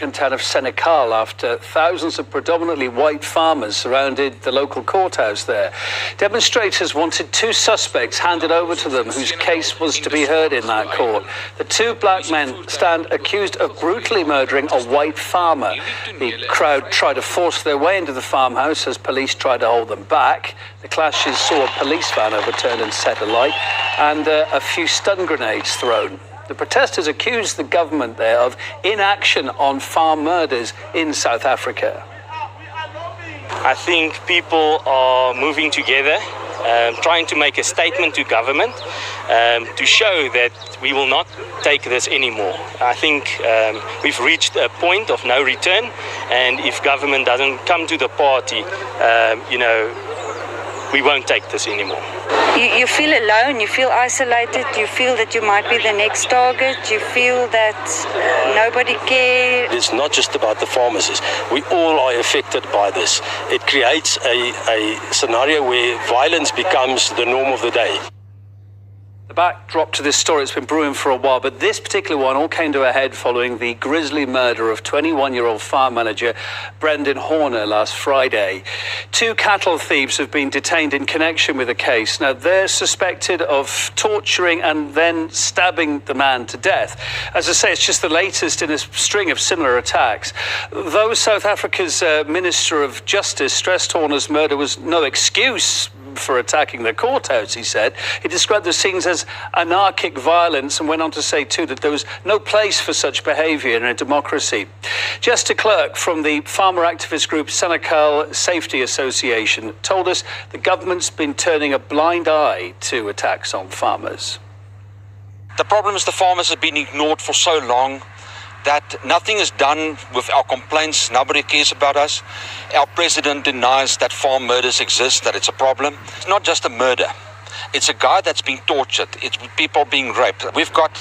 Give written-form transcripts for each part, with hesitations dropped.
African town of Senegal after thousands of predominantly white farmers surrounded the local courthouse there. Demonstrators wanted two suspects handed over to them whose case was to be heard in that court. The two black men stand accused of brutally murdering a white farmer. The crowd tried to force their way into the farmhouse as police tried to hold them back. The clashes saw a police van overturned and set alight and a few stun grenades thrown. The protesters accused the government there of inaction on farm murders in South Africa. I think people are moving together, trying to make a statement to government to show that we will not take this anymore. I think we've reached a point of no return, and if government doesn't come to the party, we won't take this anymore. You feel alone, you feel isolated, you feel that you might be the next target, you feel that nobody cares. It's not just about the farmers. We all are affected by this. It creates a scenario where violence becomes the norm of the day. The backdrop to this story, it's been brewing for a while, but this particular one all came to a head following the grisly murder of 21-year-old farm manager Brendan Horner last Friday. Two cattle thieves have been detained in connection with the case. Now, they're suspected of torturing and then stabbing the man to death. As I say, it's just the latest in a string of similar attacks. Though South Africa's Minister of Justice stressed Horner's murder was no excuse for attacking the courthouse, he said. He described the scenes as anarchic violence and went on to say, too, that there was no place for such behaviour in a democracy. Jess de Klerk from the farmer activist group Senegal Safety Association told us the government's been turning a blind eye to attacks on farmers. The problem is the farmers have been ignored for so long that nothing is done with our complaints. Nobody cares about us. Our president denies that farm murders exist, that it's a problem. It's not just a murder. It's a guy that's being tortured. It's people being raped. We've got,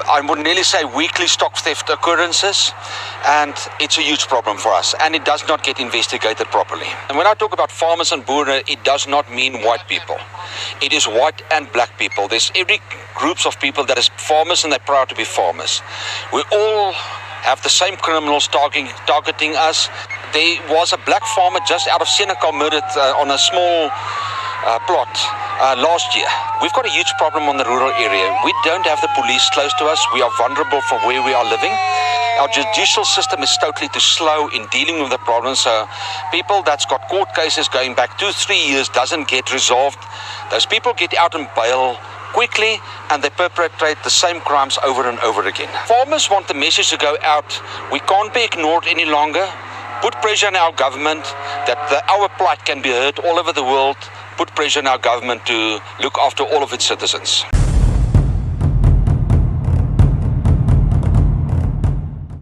I would nearly say, weekly stock theft occurrences, and it's a huge problem for us, and it does not get investigated properly. And when I talk about farmers and boere, it does not mean white people. It is white and black people. There's every groups of people that is farmers and they're proud to be farmers. We all have the same criminals targeting us. There was a black farmer just out of Senegal murdered on a small plot last year. We've got a huge problem on the rural area. We don't have the police close to us. We are vulnerable for where we are living. Our judicial system is totally too slow in dealing with the problem. So people that's got court cases going back 2-3 years doesn't get resolved. Those people get out on bail quickly and they perpetrate the same crimes over and over again. Farmers want the message to go out. We can't be ignored any longer. Put pressure on our government that our plight can be heard all over the world. Put pressure on our government to look after all of its citizens.